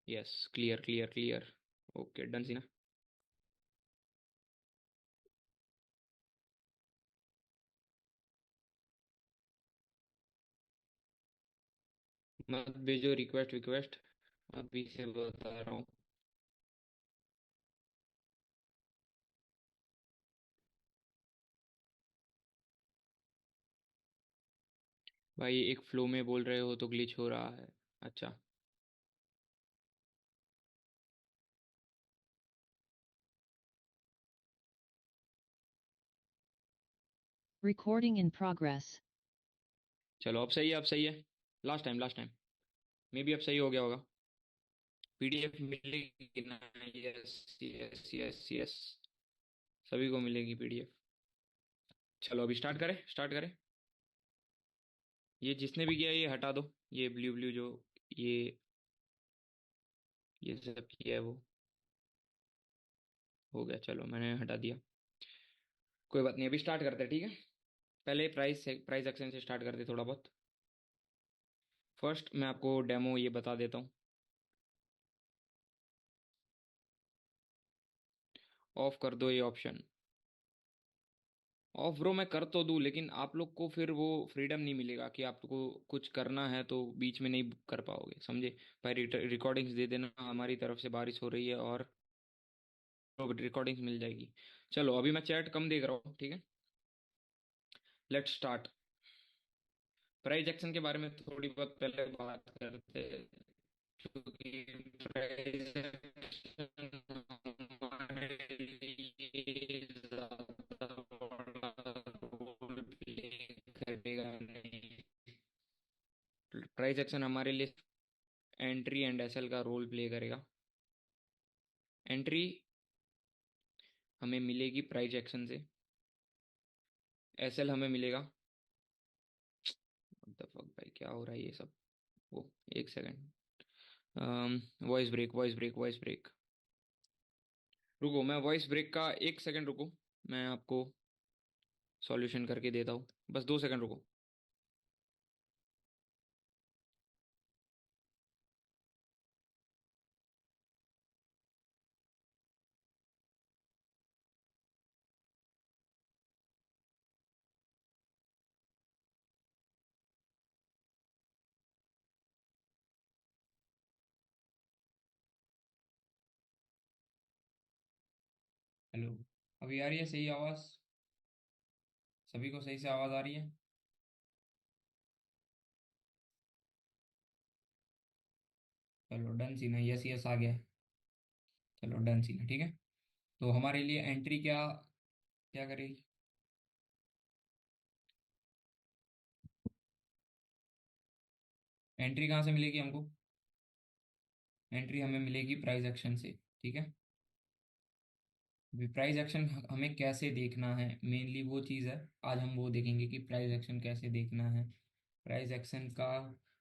Yes, clear clear clear. Okay, done see ना। मत भेजो रिक्वेस्ट रिक्वेस्ट, अभी से बता रहा हूँ। भाई एक फ्लो में बोल रहे हो तो ग्लिच हो रहा है। अच्छा। Recording in progress. चलो अब सही है, अब सही है। Last time, last time. May be अब सही हो गया होगा। पीडीएफ मिलेगी ना? Yes yes yes yes. सभी को मिलेगी पीडीएफ। चलो अभी स्टार्ट करें, स्टार्ट करें। ये जिसने भी किया ये हटा दो। ये ब्लू ब्लू जो ये ये सब किया है वो। हो गया, चलो मैंने हटा दिया। कोई बात नहीं, अभी स्टार्ट करते हैं, ठीक है। पहले प्राइस से, प्राइस एक्शन से स्टार्ट करते थोड़ा बहुत। फर्स्ट मैं आपको डेमो ये बता देता हूँ। ऑफ कर दो ये ऑप्शन। ऑफ ब्रो मैं कर तो दूं, लेकिन आप लोग को फिर वो फ्रीडम नहीं मिलेगा कि आपको कुछ करना है तो बीच में नहीं कर पाओगे, समझे। भाई रिकॉर्डिंग्स दे देना, हमारी तरफ से बारिश हो रही है और रिकॉर्डिंग्स मिल जाएगी। चलो अभी मैं चैट कम देख रहा हूँ, ठीक है। Let's start. प्राइस एक्शन के बारे में थोड़ी बहुत पहले बात करते हैं, क्योंकि प्राइस एक्शन हमारे लिए ज्यादा बड़ा रोल प्ले करेगा नहीं। प्राइस एक्शन हमारे लिए एंट्री एंड एसएल का रोल प्ले करेगा। एंट्री हमें मिलेगी प्राइस एक्शन से। एसएल हमें मिलेगा। व्हाट द फक भाई, क्या हो रहा है ये सब। वो एक second. Voice break, voice break, voice break. रुको, मैं वॉइस ब्रेक का एक सेकंड रुको। मैं आपको सॉल्यूशन करके देता हूँ। बस 2 सेकंड रुको। हेलो। अभी आ रही है सही आवाज? सभी को सही से आवाज आ रही है? चलो डन सी ना, यस यस आ गया है। चलो डन सी ना, ठीक है। तो हमारे लिए एंट्री क्या क्या करेगी? एंट्री कहाँ से मिलेगी हमको? एंट्री हमें मिलेगी प्राइस एक्शन से, ठीक है। प्राइस एक्शन हमें कैसे देखना है, मेनली वो चीज़ है। आज हम वो देखेंगे कि प्राइस एक्शन कैसे देखना है। प्राइस एक्शन का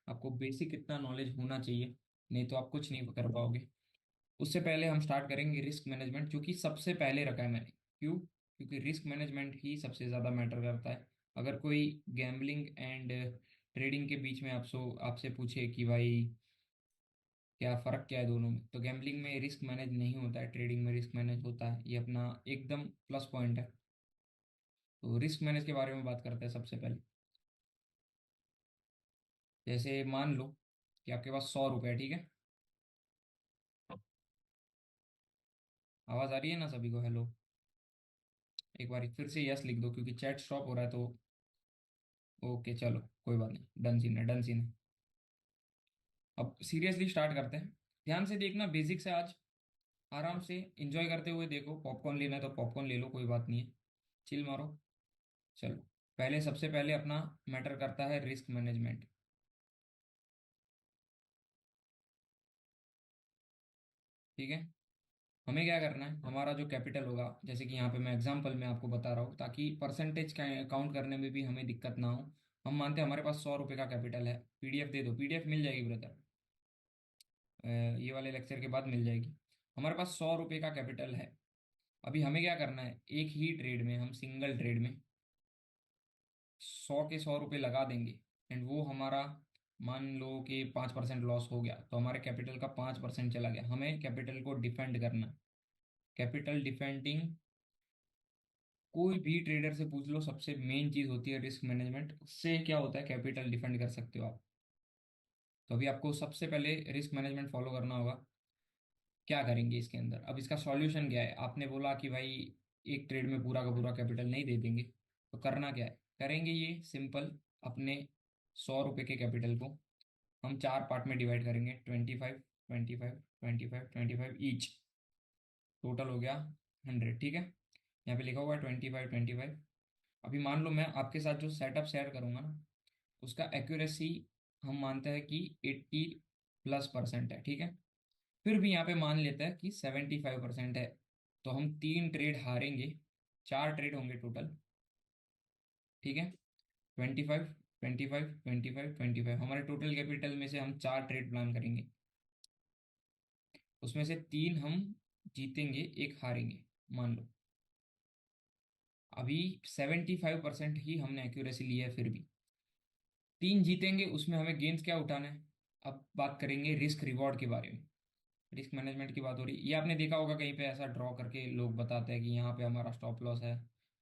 आपको बेसिक इतना नॉलेज होना चाहिए, नहीं तो आप कुछ नहीं कर पाओगे। उससे पहले हम स्टार्ट करेंगे रिस्क मैनेजमेंट, जो कि सबसे पहले रखा है मैंने। क्यों? क्योंकि रिस्क मैनेजमेंट ही सबसे ज़्यादा मैटर करता है। अगर कोई गैम्बलिंग एंड ट्रेडिंग के बीच में आपसे पूछे कि भाई क्या फ़र्क क्या है दोनों में, तो गैम्बलिंग में रिस्क मैनेज नहीं होता है, ट्रेडिंग में रिस्क मैनेज होता है। ये अपना एकदम प्लस पॉइंट है। तो रिस्क मैनेज के बारे में बात करते हैं सबसे पहले। जैसे मान लो कि आपके पास 100 रुपये है, ठीक है। आवाज़ आ रही है ना सभी को? हेलो। एक बार फिर से यस लिख दो, क्योंकि चैट स्टॉप हो रहा है तो। ओके चलो, कोई बात नहीं, डन सीन है, डन सीन है। अब सीरियसली स्टार्ट करते हैं। ध्यान से देखना, बेसिक से आज आराम से इंजॉय करते हुए देखो। पॉपकॉर्न लेना है तो पॉपकॉर्न ले लो, कोई बात नहीं है। चिल मारो। चलो, पहले सबसे पहले अपना मैटर करता है रिस्क मैनेजमेंट, ठीक है। हमें क्या करना है, हमारा जो कैपिटल होगा, जैसे कि यहाँ पे मैं एग्जांपल में आपको बता रहा हूँ ताकि परसेंटेज काउंट करने में भी हमें दिक्कत ना हो। हम मानते हैं हमारे पास 100 रुपये का कैपिटल है। पीडीएफ दे दो, पीडीएफ मिल जाएगी ब्रदर। ये वाले लेक्चर के बाद मिल जाएगी। हमारे पास 100 रुपये का कैपिटल है। अभी हमें क्या करना है, एक ही ट्रेड में, हम सिंगल ट्रेड में 100 के 100 रुपये लगा देंगे। एंड वो हमारा मान लो कि 5% लॉस हो गया तो हमारे कैपिटल का 5% चला गया, हमें कैपिटल को डिफेंड करना है। कैपिटल डिफेंडिंग, कोई भी ट्रेडर से पूछ लो, सबसे मेन चीज होती है रिस्क मैनेजमेंट। उससे क्या होता है, कैपिटल डिफेंड कर सकते हो आप। तो अभी आपको सबसे पहले रिस्क मैनेजमेंट फॉलो करना होगा। क्या करेंगे इसके अंदर, अब इसका सॉल्यूशन क्या है? आपने बोला कि भाई एक ट्रेड में पूरा का पूरा कैपिटल नहीं दे देंगे, तो करना क्या है? करेंगे ये सिंपल, अपने 100 रुपए के कैपिटल को हम चार पार्ट में डिवाइड करेंगे, 25, 25, 25, 25 ईच। टोटल हो गया 100, ठीक है। यहाँ पे लिखा हुआ है 25, 25। अभी मान लो मैं आपके साथ जो सेटअप शेयर करूंगा ना, उसका एक्यूरेसी हम मानते हैं कि 80+% है, ठीक है। फिर भी यहाँ पे मान लेता है कि 75% है, तो हम 3 ट्रेड हारेंगे। 4 ट्रेड होंगे टोटल, ठीक है। 25, 25, 25, 25 हमारे टोटल कैपिटल में से हम 4 ट्रेड प्लान करेंगे। उसमें से 3 हम जीतेंगे, एक हारेंगे, मान लो। अभी 75% ही हमने एक्यूरेसी ली है, फिर भी 3 जीतेंगे, उसमें हमें गेन्स क्या उठाना है? अब बात करेंगे रिस्क रिवॉर्ड के बारे में। रिस्क मैनेजमेंट की बात हो रही है, ये आपने देखा होगा कहीं पे ऐसा ड्रॉ करके लोग बताते हैं कि यहाँ पे हमारा स्टॉप लॉस है,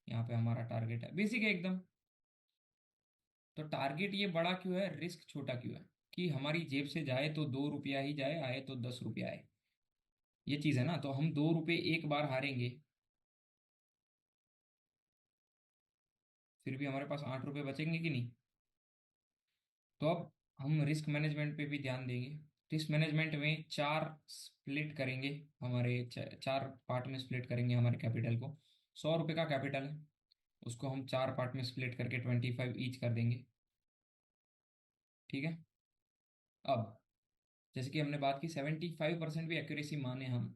यहाँ पे हमारा टारगेट है, बेसिक है एकदम। तो टारगेट ये बड़ा क्यों है, रिस्क छोटा क्यों है? कि हमारी जेब से जाए तो 2 रुपया ही जाए, आए तो 10 रुपया आए। ये चीज है ना, तो हम 2 रुपये एक बार हारेंगे, फिर भी हमारे पास 8 रुपये बचेंगे कि नहीं? तो अब हम रिस्क मैनेजमेंट पे भी ध्यान देंगे। रिस्क मैनेजमेंट में चार स्प्लिट करेंगे, हमारे चार पार्ट में स्प्लिट करेंगे हमारे कैपिटल को। 100 रुपये का कैपिटल है, उसको हम 4 पार्ट में स्प्लिट करके 25 ईच कर देंगे, ठीक है। अब जैसे कि हमने बात की 75% भी एक्यूरेसी माने हम,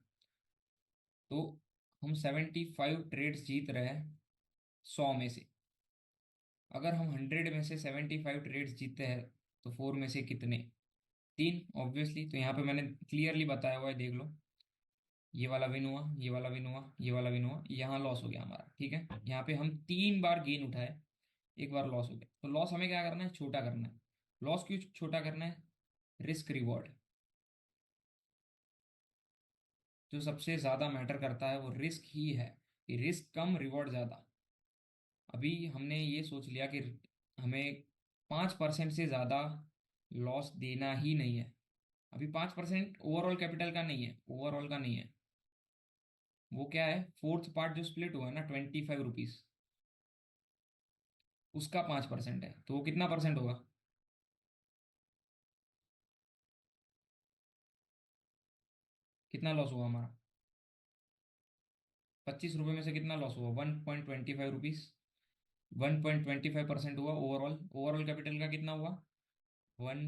तो हम 75 ट्रेड्स जीत रहे हैं 100 में से। अगर हम 100 में से 75 ट्रेड्स जीते हैं तो 4 में से कितने? 3 ऑब्वियसली। तो यहाँ पे मैंने क्लियरली बताया हुआ है, देख लो। ये वाला विन हुआ, ये वाला विन हुआ, ये वाला विन हुआ, यहाँ लॉस हो गया हमारा, ठीक है। यहाँ पे हम 3 बार गेन उठाए, एक बार लॉस हो गया, तो लॉस हमें क्या करना है, छोटा करना है। लॉस क्यों छोटा करना है? रिस्क रिवॉर्ड, जो सबसे ज्यादा मैटर करता है वो रिस्क ही है, कि रिस्क कम रिवॉर्ड ज्यादा। अभी हमने ये सोच लिया कि हमें 5% से ज्यादा लॉस देना ही नहीं है। अभी 5% ओवरऑल कैपिटल का नहीं है, ओवरऑल का नहीं है। वो क्या है, फोर्थ पार्ट जो स्प्लिट हुआ है ना, 25 रुपीज, उसका 5% है, तो वो कितना परसेंट होगा? कितना लॉस हुआ हमारा? 25 रुपये में से कितना लॉस हुआ? 1.25 रुपीज। 1.25% हुआ ओवरऑल। ओवरऑल कैपिटल का कितना हुआ? वन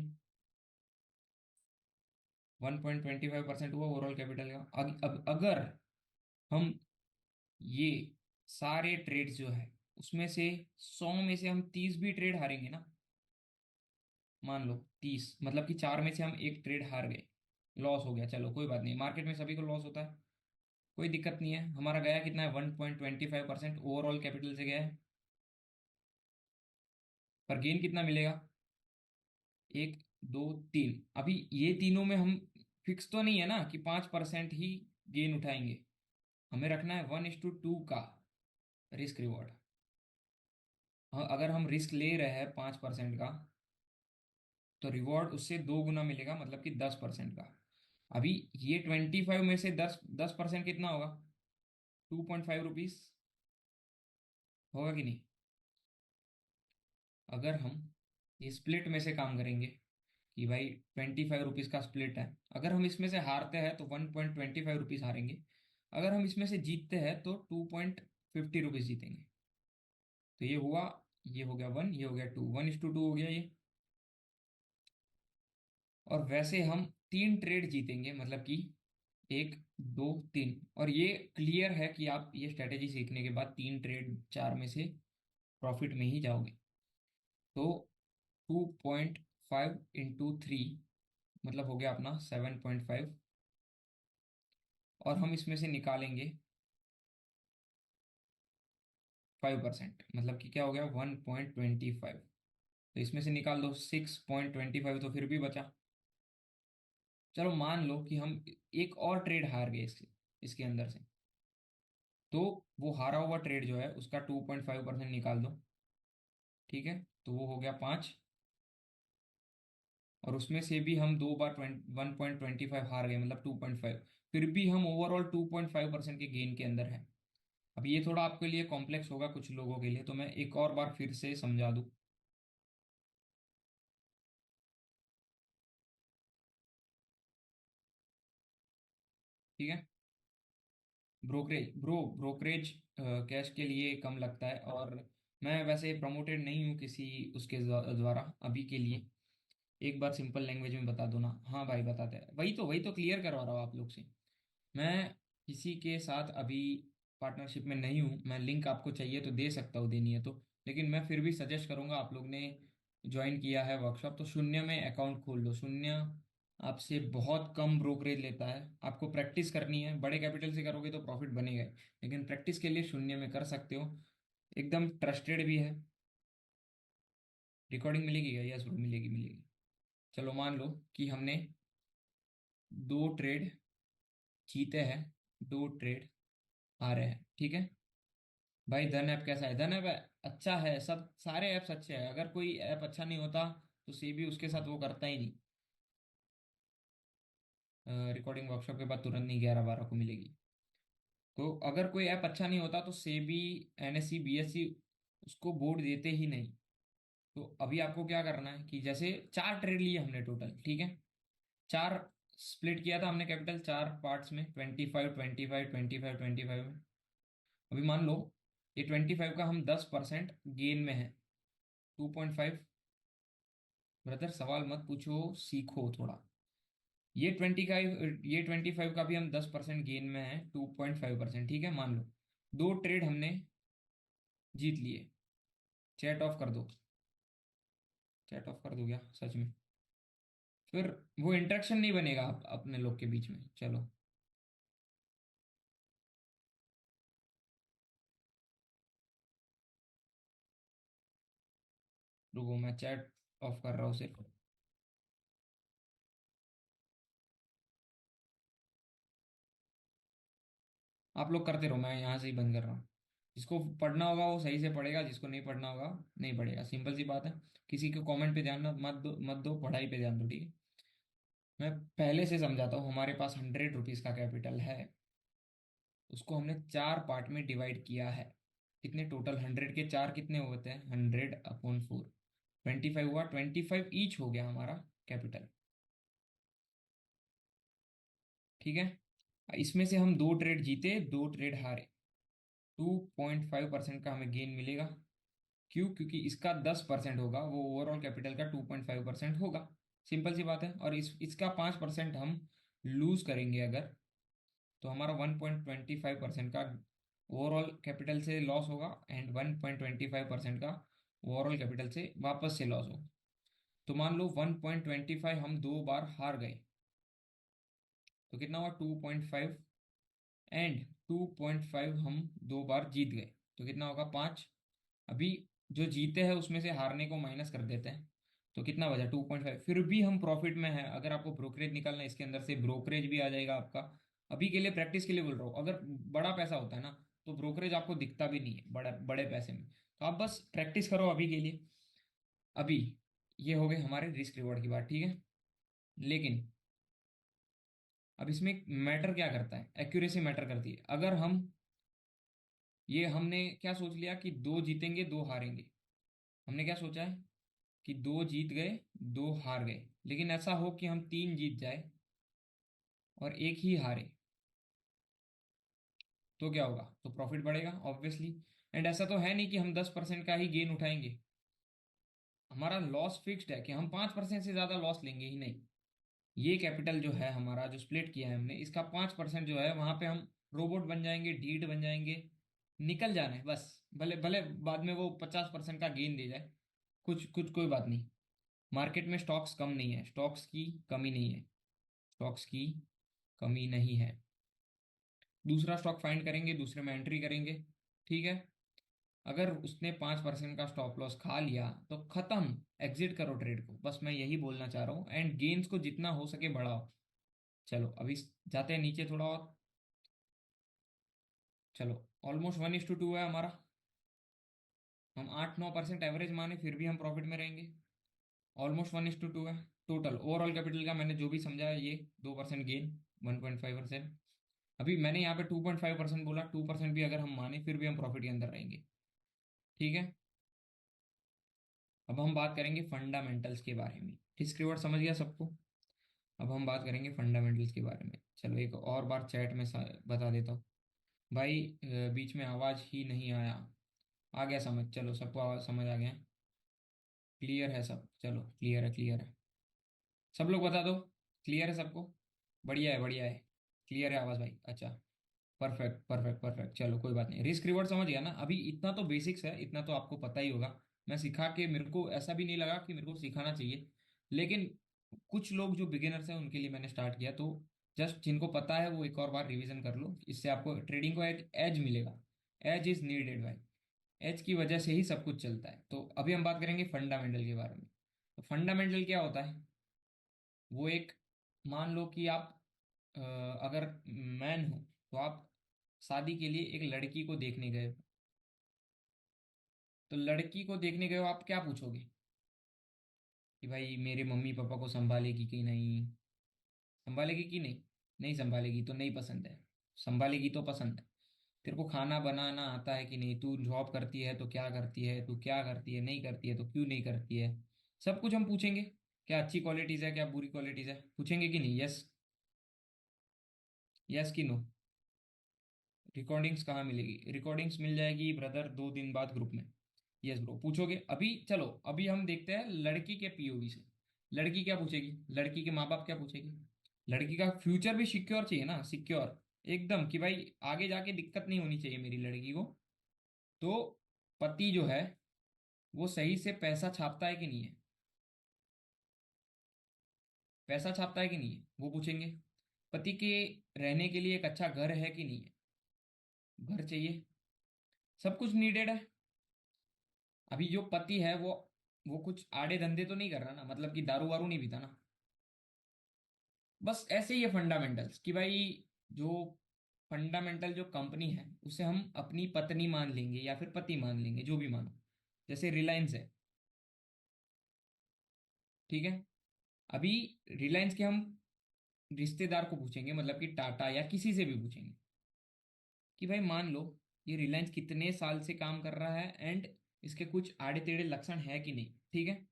1.25% हुआ ओवरऑल कैपिटल का। अब अगर हम ये सारे ट्रेड्स जो है उसमें से 100 में से हम 30 भी ट्रेड हारेंगे ना, मान लो 30, मतलब कि 4 में से हम एक ट्रेड हार गए, लॉस हो गया, चलो कोई बात नहीं, मार्केट में सभी को लॉस होता है, कोई दिक्कत नहीं है। हमारा गया कितना है, 1.25% ओवरऑल कैपिटल से गया है, पर गेन कितना मिलेगा? 1, 2, 3। अभी ये तीनों में हम फिक्स तो नहीं है ना कि 5% ही गेन उठाएंगे, हमें रखना है 1:2 का रिस्क रिवॉर्ड। अगर हम रिस्क ले रहे हैं 5% का, तो रिवॉर्ड उससे 2 गुना मिलेगा, मतलब कि 10% का। अभी ये 25 में से 10% कितना होगा? 2.5 रुपीज होगा कि नहीं? अगर हम ये स्प्लिट में से काम करेंगे कि भाई 25 रुपीज का स्प्लिट है, अगर हम इसमें से हारते हैं तो 1.25 रुपीज हारेंगे, अगर हम इसमें से जीतते हैं तो 2.50 रुपीज जीतेंगे। तो ये हुआ, ये हो गया 1, ये हो गया 2, 1:2 हो गया ये। और वैसे हम 3 ट्रेड जीतेंगे, मतलब कि 1, 2, 3। और ये क्लियर है कि आप ये स्ट्रेटेजी सीखने के बाद 3 ट्रेड 4 में से प्रॉफिट में ही जाओगे। तो 2.5 × 3 मतलब हो गया अपना 7.5, और हम इसमें से निकालेंगे 5%, मतलब कि क्या हो गया, 1.25। तो इसमें से निकाल दो 6.25, तो फिर भी बचा। चलो मान लो कि हम एक और ट्रेड हार गए इसके इसके अंदर से, तो वो हारा हुआ ट्रेड जो है उसका 2.5% निकाल दो। ठीक है, तो वो हो गया 5। और उसमें से भी हम 2 बार 1.25 हार गए, मतलब 2.5। फिर भी हम ओवरऑल 2.5% के गेन के अंदर है। अब ये थोड़ा आपके लिए कॉम्प्लेक्स होगा कुछ लोगों के लिए, तो मैं एक और बार फिर से समझा दूं। ठीक है। ब्रोकरेज कैश के लिए कम लगता है, और मैं वैसे प्रमोटेड नहीं हूँ किसी उसके द्वारा अभी के लिए। एक बार सिंपल लैंग्वेज में बता दो ना। हाँ भाई बताते हैं, वही तो क्लियर करवा रहा हूँ आप लोग से। मैं किसी के साथ अभी पार्टनरशिप में नहीं हूँ। मैं लिंक आपको चाहिए तो दे सकता हूँ, देनी है तो। लेकिन मैं फिर भी सजेस्ट करूंगा, आप लोग ने ज्वाइन किया है वर्कशॉप तो शून्य में अकाउंट खोल लो। शून्य आपसे बहुत कम ब्रोकरेज लेता है। आपको प्रैक्टिस करनी है, बड़े कैपिटल से करोगे तो प्रॉफिट बनेगा ही। लेकिन प्रैक्टिस के लिए शून्य में कर सकते हो। एकदम ट्रस्टेड भी है। रिकॉर्डिंग मिलेगी क्या? यस ब्रो, मिलेगी मिलेगी। चलो मान लो कि हमने दो ट्रेड जीते हैं, दो ट्रेड हारे हैं। ठीक है भाई, धन ऐप कैसा है? धन ऐप अच्छा है, सब सारे ऐप्स अच्छे हैं। अगर कोई ऐप अच्छा नहीं होता तो सेबी उसके साथ वो करता ही नहीं। रिकॉर्डिंग वर्कशॉप के बाद तुरंत नहीं 11-12 को मिलेगी। तो अगर कोई ऐप अच्छा नहीं होता तो सेबी, एनएससी, बीएससी उसको बोर्ड देते ही नहीं। तो अभी आपको क्या करना है कि जैसे 4 ट्रेड लिए हमने टोटल, ठीक है। चार स्प्लिट किया था हमने कैपिटल 4 पार्ट्स में, 25, 25, 25, 25 में। अभी मान लो ये 25 का हम 10% गेन में है। 2.5। ब्रदर सवाल मत पूछो, सीखो थोड़ा। ये 25 का भी हम 10% गेन में है, 2.5%। ठीक है, मान लो दो ट्रेड हमने जीत लिए। चैट ऑफ कर दो। चैट ऑफ कर दो क्या सच में? फिर वो इंटरेक्शन नहीं बनेगा अपने लोग के बीच में। चलो रुको, मैं चैट ऑफ कर रहा हूँ सिर्फ। आप लोग करते रहो, मैं यहाँ से ही बंद कर रहा हूँ। जिसको पढ़ना होगा वो सही से पढ़ेगा, जिसको नहीं पढ़ना होगा नहीं पढ़ेगा। सिंपल सी बात है। किसी के कमेंट पे ध्यान मत दो, पढ़ाई पे ध्यान दो। ठीक है, मैं पहले से समझाता हूँ। हमारे पास 100 रुपीज का कैपिटल है। उसको हमने 4 पार्ट में डिवाइड किया है। कितने टोटल? 100 के 4 कितने होते हैं? 100/4। 25 हुआ, 25 ईच हो गया हमारा कैपिटल। ठीक है, इसमें से हम दो ट्रेड जीते, दो ट्रेड हारे। 2.5% का हमें गेन मिलेगा। क्यों? क्योंकि इसका 10% होगा, वो ओवरऑल कैपिटल का 2.5% होगा। सिंपल सी बात है। और इसका 5% हम लूज करेंगे अगर, तो हमारा 1.25% का ओवरऑल कैपिटल से लॉस होगा, एंड 1.25% का ओवरऑल कैपिटल से वापस से लॉस होगा। तो मान लो 1.25 हम 2 बार हार गए, तो कितना हुआ? 2.5। एंड 2.5 हम 2 बार जीत गए, तो कितना होगा? 5। अभी जो जीते हैं उसमें से हारने को माइनस कर देते हैं, तो कितना बचा? 2.5। फिर भी हम प्रॉफिट में है। अगर आपको ब्रोकरेज निकालना है, इसके अंदर से ब्रोकरेज भी आ जाएगा आपका। अभी के लिए प्रैक्टिस के लिए बोल रहा हूँ। अगर बड़ा पैसा होता है ना, तो ब्रोकरेज आपको दिखता भी नहीं है बड़ा बड़े पैसे में। तो आप बस प्रैक्टिस करो अभी के लिए। अभी ये हो गए हमारे रिस्क रिवॉर्ड की बात, ठीक है। लेकिन अब इसमें मैटर क्या करता है? एक्यूरेसी मैटर करती है। अगर हम, ये हमने क्या सोच लिया कि दो जीतेंगे दो हारेंगे। हमने क्या सोचा है कि दो जीत गए दो हार गए। लेकिन ऐसा हो कि हम 3 जीत जाए और एक ही हारे, तो क्या होगा? तो प्रॉफिट बढ़ेगा ऑब्वियसली। एंड ऐसा तो है नहीं कि हम 10% का ही गेन उठाएंगे। हमारा लॉस फिक्स्ड है कि हम 5% से ज्यादा लॉस लेंगे ही नहीं। ये कैपिटल जो है हमारा, जो स्प्लिट किया है हमने, इसका 5% जो है वहां पे हम रोबोट बन जाएंगे, ढीठ बन जाएंगे। निकल जाना है बस। भले भले बाद में वो 50% का गेन दे जाए, कुछ कुछ कोई बात नहीं। मार्केट में स्टॉक्स कम नहीं है, स्टॉक्स की कमी नहीं है। स्टॉक्स की कमी नहीं है। दूसरा स्टॉक फाइंड करेंगे, दूसरे में एंट्री करेंगे। ठीक है, अगर उसने 5% का स्टॉप लॉस खा लिया तो खत्म, एग्जिट करो ट्रेड को, बस मैं यही बोलना चाह रहा हूँ। एंड गेन्स को जितना हो सके बढ़ाओ। चलो अभी जाते हैं नीचे थोड़ा और। चलो, ऑलमोस्ट 1:2 है हमारा। हम 8-9% एवरेज माने फिर भी हम प्रॉफिट में रहेंगे। ऑलमोस्ट 1:2 है। टोटल ओवरऑल कैपिटल का मैंने जो भी समझा है, ये 2% गेन, 1.5%। अभी मैंने यहाँ पे 2.5% बोला, 2% भी अगर हम माने फिर भी हम प्रॉफिट के अंदर रहेंगे। ठीक है। अब हम बात करेंगे फंडामेंटल्स के बारे में। रिस्क रिवॉर्ड समझ गया सबको। अब हम बात करेंगे फंडामेंटल्स के बारे में। चलो एक और बार चैट में बता देता हूँ भाई। बीच में आवाज ही नहीं आया। आ गया समझ, चलो सबको आवाज समझ आ गया। क्लियर है सब, चलो क्लियर है, क्लियर है। सब लोग बता दो, क्लियर है सबको। बढ़िया है, बढ़िया है। क्लियर है आवाज भाई, अच्छा। परफेक्ट परफेक्ट परफेक्ट, चलो कोई बात नहीं। रिस्क रिवॉर्ड समझ गया ना। अभी इतना तो बेसिक्स है, इतना तो आपको पता ही होगा। मैं सिखा के, मेरे को ऐसा भी नहीं लगा कि मेरे को सिखाना चाहिए, लेकिन कुछ लोग जो बिगिनर्स हैं उनके लिए मैंने स्टार्ट किया। तो जस्ट जिनको पता है वो एक और बार रिवीजन कर लो, इससे आपको ट्रेडिंग को एक एज मिलेगा। एज इज नीडेड भाई। एज की वजह से ही सब कुछ चलता है। तो अभी हम बात करेंगे फंडामेंटल के बारे में। तो फंडामेंटल क्या होता है? वो एक, मान लो कि आप अगर मैन हो तो आप शादी के लिए एक लड़की को देखने गए हो। तो लड़की को देखने गए हो, आप क्या पूछोगे कि भाई मेरे मम्मी पापा को संभालेगी कि नहीं, संभालेगी कि नहीं, नहीं संभालेगी तो नहीं पसंद है, संभालेगी तो पसंद है। तेरे को खाना बनाना आता है कि नहीं, तू जॉब करती है तो क्या करती है, तू क्या करती है, नहीं करती है तो क्यों नहीं करती है। सब कुछ हम पूछेंगे। क्या अच्छी क्वालिटीज है, क्या बुरी क्वालिटीज है, पूछेंगे कि नहीं? यस, यस कि नो? रिकॉर्डिंग्स कहाँ मिलेगी? रिकॉर्डिंग्स मिल जाएगी ब्रदर 2 दिन बाद ग्रुप में। यस ब्रो, पूछोगे। अभी चलो, अभी हम देखते हैं लड़की के पीओवी से। लड़की क्या पूछेगी, लड़की के माँ बाप क्या पूछेगी? लड़की का फ्यूचर भी सिक्योर चाहिए ना, सिक्योर एकदम, कि भाई आगे जाके दिक्कत नहीं होनी चाहिए मेरी लड़की को। तो पति जो है वो सही से पैसा छापता है कि नहीं है, पैसा छापता है कि नहीं है, वो पूछेंगे। पति के रहने के लिए एक अच्छा घर है कि नहीं है, घर चाहिए। सब कुछ नीडेड है। अभी जो पति है वो कुछ आड़े धंधे तो नहीं कर रहा ना, मतलब कि दारू वारू नहीं पीता ना। बस ऐसे ही है फंडामेंटल्स कि भाई, जो फंडामेंटल जो कंपनी है उसे हम अपनी पत्नी मान लेंगे या फिर पति मान लेंगे, जो भी मानो। जैसे रिलायंस है, ठीक है। अभी रिलायंस के हम रिश्तेदार को पूछेंगे, मतलब कि टाटा या किसी से भी पूछेंगे कि भाई मान लो ये रिलायंस कितने साल से काम कर रहा है, एंड इसके कुछ आड़े टेढ़े लक्षण है कि नहीं, ठीक है।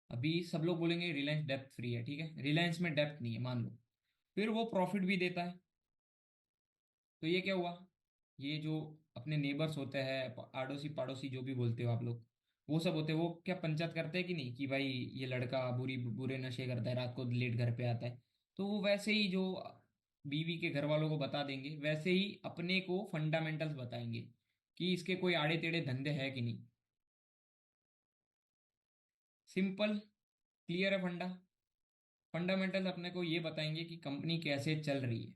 अभी सब लोग बोलेंगे रिलायंस डेप्थ फ्री है, ठीक है, रिलायंस में डेप्थ नहीं है मान लो। फिर वो प्रॉफिट भी देता है। तो ये क्या हुआ? ये जो अपने नेबर्स होते हैं, आड़ोसी पाड़ोसी जो भी बोलते हो आप लोग, वो सब होते हैं, वो क्या पंचायत करते हैं कि नहीं कि भाई ये लड़का बुरे नशे करता है, रात को लेट घर पे आता है। तो वो वैसे ही जो बीवी के घर वालों को बता देंगे, वैसे ही अपने को फंडामेंटल्स बताएंगे कि इसके कोई आड़े टेढ़े धंधे है कि नहीं। सिंपल, क्लियर है फंडा। फंडामेंटल अपने को ये बताएंगे कि कंपनी कैसे चल रही है।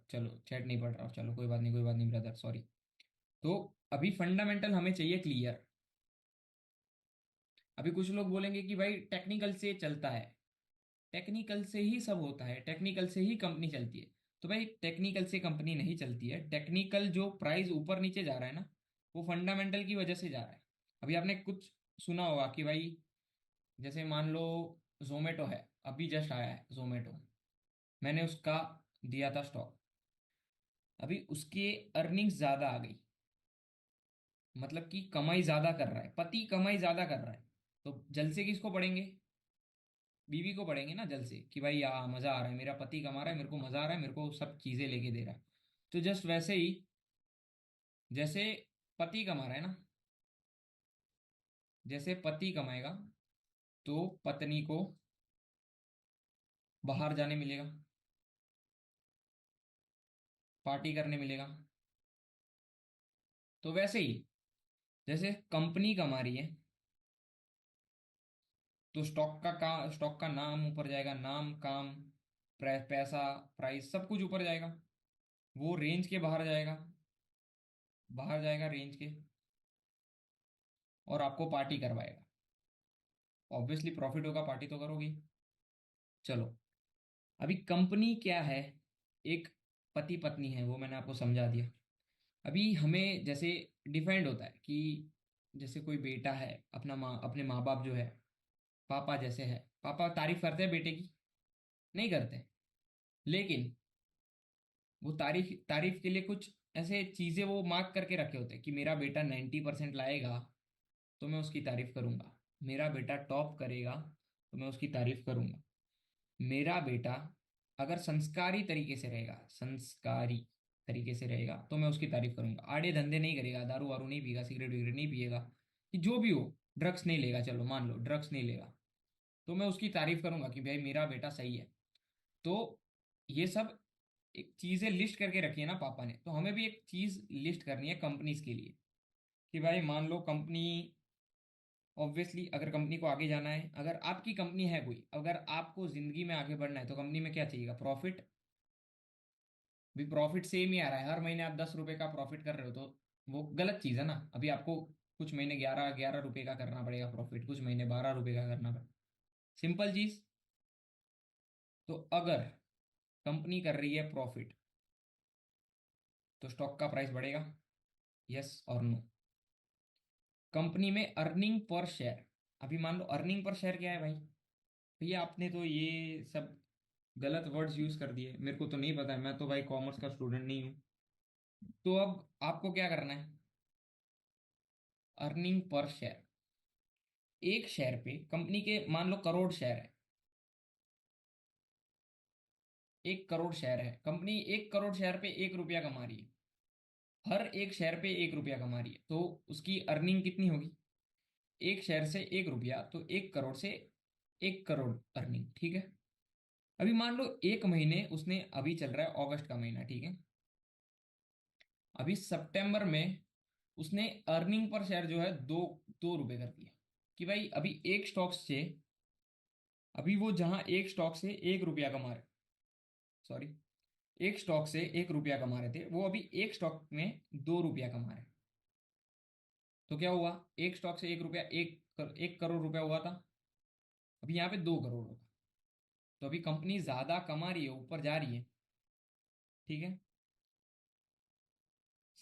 चलो चैट नहीं पढ़ रहा हूँ, चलो कोई बात नहीं, कोई बात नहीं ब्रदर, सॉरी। तो अभी फंडामेंटल हमें चाहिए क्लियर। अभी कुछ लोग बोलेंगे कि भाई टेक्निकल से चलता है, टेक्निकल से ही सब होता है, टेक्निकल से ही कंपनी चलती है। तो भाई टेक्निकल से कंपनी नहीं चलती है। टेक्निकल जो प्राइस ऊपर नीचे जा रहा है ना, वो फंडामेंटल की वजह से जा रहा है। अभी आपने कुछ सुना होगा कि भाई, जैसे मान लो जोमेटो है, अभी जस्ट आया है जोमेटो, मैंने उसका दिया था स्टॉक। अभी उसकी अर्निंग्स ज्यादा आ गई, मतलब कि कमाई ज्यादा कर रहा है, पति कमाई ज्यादा कर रहा है। तो जल से किसको पड़ेंगे? बीवी को पड़ेंगे ना जल से, कि भाई मजा आ रहा है, मेरा पति कमा रहा है, मेरे को मजा आ रहा है, मेरे को सब चीजें लेके दे रहा है। तो जस्ट वैसे ही, जैसे पति कमा रहा है ना, जैसे पति कमाएगा तो पत्नी को बाहर जाने मिलेगा, पार्टी करने मिलेगा। तो वैसे ही, जैसे कंपनी कमा रही है तो स्टॉक का नाम ऊपर जाएगा, नाम, काम, पैसा, प्राइस, सब कुछ ऊपर जाएगा। वो रेंज के बाहर जाएगा। बाहर जाएगा रेंज के और आपको पार्टी करवाएगा। ऑब्वियसली प्रॉफिट होगा, पार्टी तो करोगी। चलो, अभी कंपनी क्या है, एक पति पत्नी है, वो मैंने आपको समझा दिया। अभी हमें जैसे डिफाइंड होता है कि जैसे कोई बेटा है, अपने माँ बाप जो है, पापा जैसे है, पापा तारीफ करते हैं बेटे की? नहीं करते। लेकिन वो तारीफ तारीफ के लिए कुछ ऐसे चीजें वो मार्क करके रखे होते हैं कि मेरा बेटा 90% लाएगा तो मैं उसकी तारीफ करूंगा, मेरा बेटा टॉप करेगा तो मैं उसकी तारीफ करूंगा, मेरा बेटा अगर संस्कारी तरीके से रहेगा, संस्कारी तरीके से रहेगा तो मैं उसकी तारीफ करूंगा, आड़े धंधे नहीं करेगा, दारू वारू नहीं पिएगा, सिगरेट विगरेट नहीं पिएगा, कि जो भी हो, ड्रग्स नहीं लेगा, चलो मान लो ड्रग्स नहीं लेगा, तो मैं उसकी तारीफ करूंगा कि भाई मेरा बेटा सही है। तो ये सब एक चीजें लिस्ट करके रखी है ना पापा ने, तो हमें भी एक चीज लिस्ट करनी है कंपनीज के लिए कि भाई मान लो कंपनी, ऑब्वियसली अगर कंपनी को आगे जाना है, अगर आपकी कंपनी है कोई, अगर आपको जिंदगी में आगे बढ़ना है तो कंपनी में क्या चाहिएगा? प्रॉफिट। भी प्रॉफिट सेम ही आ रहा है, हर महीने आप 10 रुपए का प्रॉफिट कर रहे हो तो वो गलत चीज है ना। अभी आपको कुछ महीने 11 11 रुपए का करना पड़ेगा प्रॉफिट, कुछ महीने 12 रुपए का करना पड़ेगा। सिंपल चीज। तो अगर कंपनी कर रही है प्रॉफिट तो स्टॉक का प्राइस बढ़ेगा, यस और नो। कंपनी में अर्निंग पर शेयर, अभी मान लो अर्निंग पर शेयर क्या है भाई? भैया आपने तो ये सब गलत वर्ड्स यूज कर दिए, मेरे को तो नहीं पता है, मैं तो भाई कॉमर्स का स्टूडेंट नहीं हूँ। तो अब आपको क्या करना है? अर्निंग पर शेयर, एक शेयर पे कंपनी के मान लो करोड़ शेयर है, 1 करोड़ शेयर है, कंपनी 1 करोड़ शेयर पे 1 रुपया कमा रही है, हर एक शेयर पे 1 रुपया कमा रही है, तो उसकी अर्निंग कितनी होगी? एक शेयर से 1 रुपया, तो 1 करोड़ से 1 करोड़ अर्निंग, ठीक है। अभी मान लो एक महीने उसने, अभी चल रहा है अगस्त का महीना, ठीक है, अभी सितंबर में उसने अर्निंग पर शेयर जो है 2 2 रुपए कर दिया कि भाई अभी एक स्टॉक से, अभी वो जहां एक स्टॉक से 1 रुपया कमा रहे, सॉरी, एक स्टॉक से 1 रुपया कमा रहे थे, वो अभी एक स्टॉक में 2 रुपया कमा रहे हैं। तो क्या हुआ? एक स्टॉक से 1 रुपया, 1 करोड़ रुपया हुआ था, अभी यहाँ पे 2 करोड़ होगा। तो अभी कंपनी ज्यादा कमा रही है, ऊपर जा रही है, ठीक है।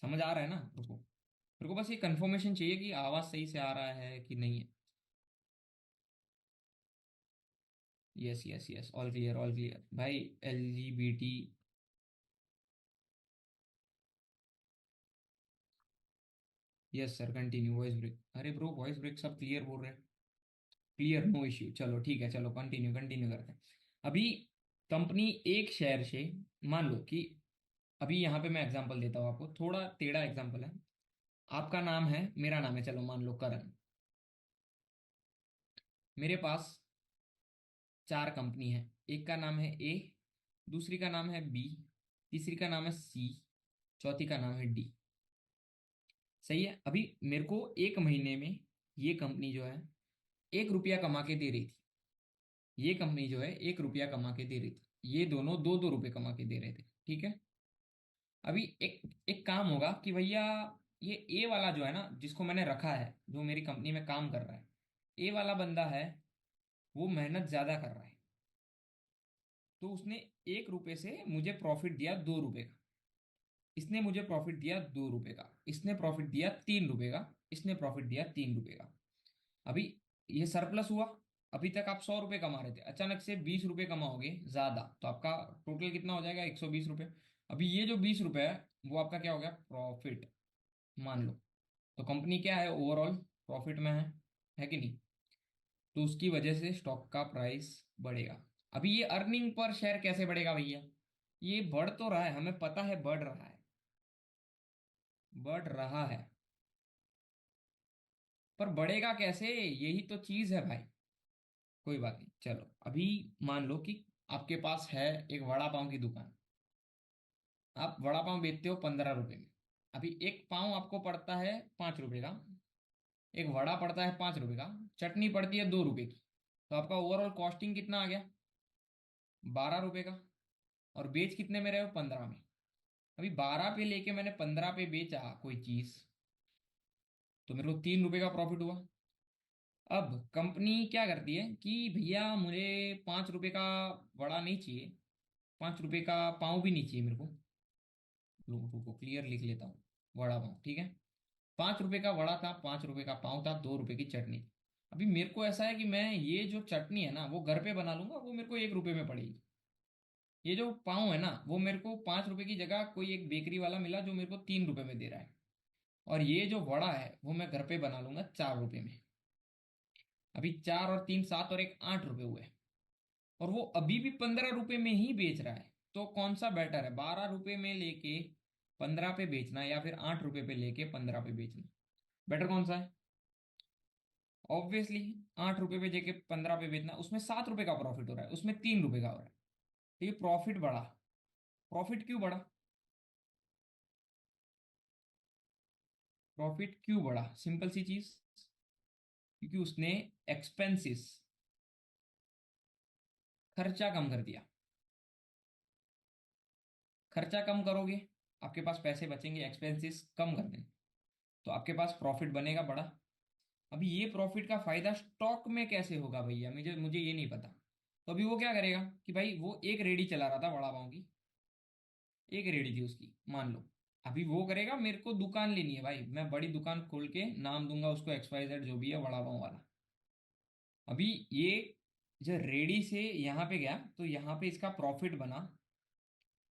समझ आ रहा है ना? रुको, मेरे को बस ये कंफर्मेशन चाहिए कि आवाज सही से आ रहा है कि नहीं है। Yes yes yes, all clear all clear भाई। LGBT। Yes sir, continue. Voice break, अरे ब्रो वॉइस ब्रेक, सब क्लियर बोल रहे हैं। क्लियर, नो इश्यू, चलो ठीक है, चलो कंटिन्यू कंटिन्यू करते हैं। अभी कंपनी एक शेयर से, मान लो कि, अभी यहाँ पे मैं एग्जांपल देता हूँ आपको, थोड़ा टेढ़ा एग्जांपल है। आपका नाम है, मेरा नाम है, चलो मान लो करण। मेरे पास 4 कंपनी है, एक का नाम है ए, दूसरी का नाम है बी, तीसरी का नाम है सी, चौथी का नाम है डी। सही है। अभी मेरे को एक महीने में ये कंपनी जो है 1 रुपया कमा के दे रही थी, ये कंपनी जो है 1 रुपया कमा के दे रही थी, ये दोनों 2 2 रुपए कमा के दे रहे थे, ठीक है। अभी एक एक काम होगा कि भैया, ये ए वाला जो है ना, जिसको मैंने रखा है, जो मेरी कंपनी में काम कर रहा है, ए वाला बंदा है, वो मेहनत ज्यादा कर रहा है, तो उसने 1 रुपए से मुझे प्रॉफिट दिया 2 रुपए का, इसने मुझे प्रॉफिट दिया 2 रुपए का, इसने प्रॉफिट दिया 3 रुपए का, इसने प्रॉफिट दिया 3 रुपए का। अभी ये सरप्लस हुआ। अभी तक आप 100 रुपए कमा रहे थे, अचानक से 20 रुपए कमाओगे ज्यादा, तो आपका टोटल कितना हो जाएगा? 120 रुपए। अभी ये जो 20 रुपए है वो आपका क्या हो गया? प्रॉफिट, मान लो। तो कंपनी क्या है? ओवरऑल प्रॉफिट में है कि नहीं? तो उसकी वजह से स्टॉक का प्राइस बढ़ेगा। अभी ये अर्निंग पर शेयर कैसे बढ़ेगा भैया? ये बढ़ तो रहा है, हमें पता है बढ़ रहा है, बढ़ रहा है, पर बढ़ेगा कैसे? यही तो चीज है भाई। कोई बात नहीं, चलो अभी मान लो कि आपके पास है एक वड़ा पाव की दुकान, आप वड़ा पाव बेचते हो 15 रुपए में। अभी एक पाव आपको पड़ता है 5 रुपए का, एक वड़ा पड़ता है 5 रुपए का, चटनी पड़ती है 2 रुपए की, तो आपका ओवरऑल कॉस्टिंग कितना आ गया? 12 रुपए का। और बेच कितने में रहे हो? 15 में। अभी 12 पे लेके मैंने 15 पे बेचा कोई चीज, तो मेरे को 3 रुपए का प्रॉफिट हुआ। अब कंपनी क्या करती है कि भैया मुझे 5 रुपए का वड़ा नहीं चाहिए, 5 रुपए का पाव भी नहीं चाहिए मेरे को। लोगों को क्लियर लिख लेता हूँ, वड़ा पाव ठीक है। 5 रुपए का वड़ा था, 5 रुपए का पाव था, 2 रुपए की चटनी। अभी मेरे को ऐसा है कि मैं ये जो चटनी है ना वो घर पे बना लूंगा, वो मेरे को 1 रुपए में पड़ेगी। ये जो पाव है ना वो मेरे को 5 रुपए की जगह कोई एक बेकरी वाला मिला जो मेरे को 3 रुपए में दे रहा है। और ये जो वड़ा है वो मैं घर पे बना लूंगा 4 रुपए में। अभी 4 और 3 7 और 1 8 रुपए हुए। और वो अभी भी 15 रुपए में ही बेच रहा है। तो कौन सा बेटर है, 12 रुपए में लेके 15 पे बेचना या फिर 8 रुपए पे लेके 15 पे बेचना? बेटर कौन सा है? ऑब्वियसली 8 रुपए पे जेके 15 पे बेचना, उसमें 7 रुपए का प्रॉफिट हो रहा है, उसमें 3 रुपए का हो रहा है। तो ये प्रॉफिट बढ़ा। प्रॉफिट क्यों बढ़ा? प्रॉफिट क्यों बढ़ा? सिंपल सी चीज, क्योंकि उसने एक्सपेंसेस, खर्चा कम कर दिया। खर्चा कम करोगे, आपके पास पैसे बचेंगे, एक्सपेंसेस कम कर देंगे, तो आपके पास प्रॉफिट बनेगा बड़ा। अभी ये प्रॉफिट का फायदा स्टॉक में कैसे होगा भैया, मुझे मुझे ये नहीं पता। तो अभी वो क्या करेगा कि भाई वो एक रेडी चला रहा था वड़ा पाव की, एक रेडी थी उसकी मान लो। अभी वो करेगा, मेरे को दुकान लेनी है भाई, मैं बड़ी दुकान खोल के नाम दूंगा उसको XYZ जो भी है वड़ा पाव वाला। अभी ये जो रेडी से यहाँ पे गया तो यहाँ पे इसका प्रॉफिट बना।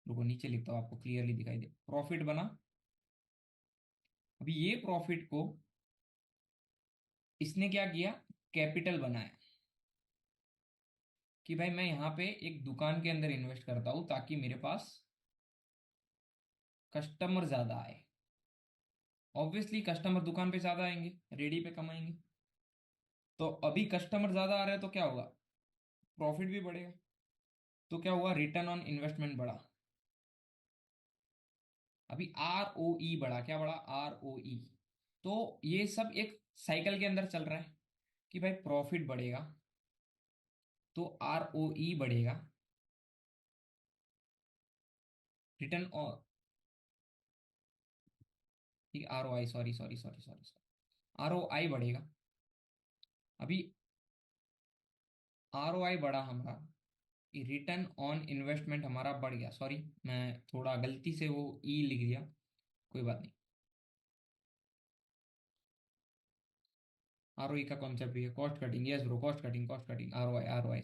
रुको नीचे लिखता हूँ आपको क्लियरली दिखाई दे, प्रॉफिट बना। अभी ये प्रॉफिट को इसने क्या किया, कैपिटल बनाया। कि भाई मैं यहाँ पे एक दुकान के अंदर इन्वेस्ट करता हूँ ताकि मेरे पास कस्टमर ज्यादा आए। ऑब्वियसली कस्टमर दुकान पे ज्यादा आएंगे, रेडी पे कमाएंगे। तो अभी कस्टमर ज्यादा आ रहे हैं तो क्या होगा, प्रॉफिट भी बढ़ेगा। तो क्या हुआ, रिटर्न ऑन इन्वेस्टमेंट बढ़ा। अभी ROE बढ़ा, क्या बढ़ा, ROE। तो ये सब एक साइकिल के अंदर चल रहा है कि भाई प्रॉफिट बढ़ेगा तो ROE बढ़ेगा, रिटर्न और, ठीक, ROI, sorry sorry sorry sorry sorry, ROI बढ़ेगा। अभी ROI बढ़ा हमारा, रिटर्न ऑन इन्वेस्टमेंट हमारा बढ़ गया, सॉरी मैं थोड़ा गलती से वो ई लिख दिया, कोई बात नहीं। ROI का कॉन्सेप्ट भी है, cost cutting, yes bro, cost cutting, cost cutting, ROI, ROI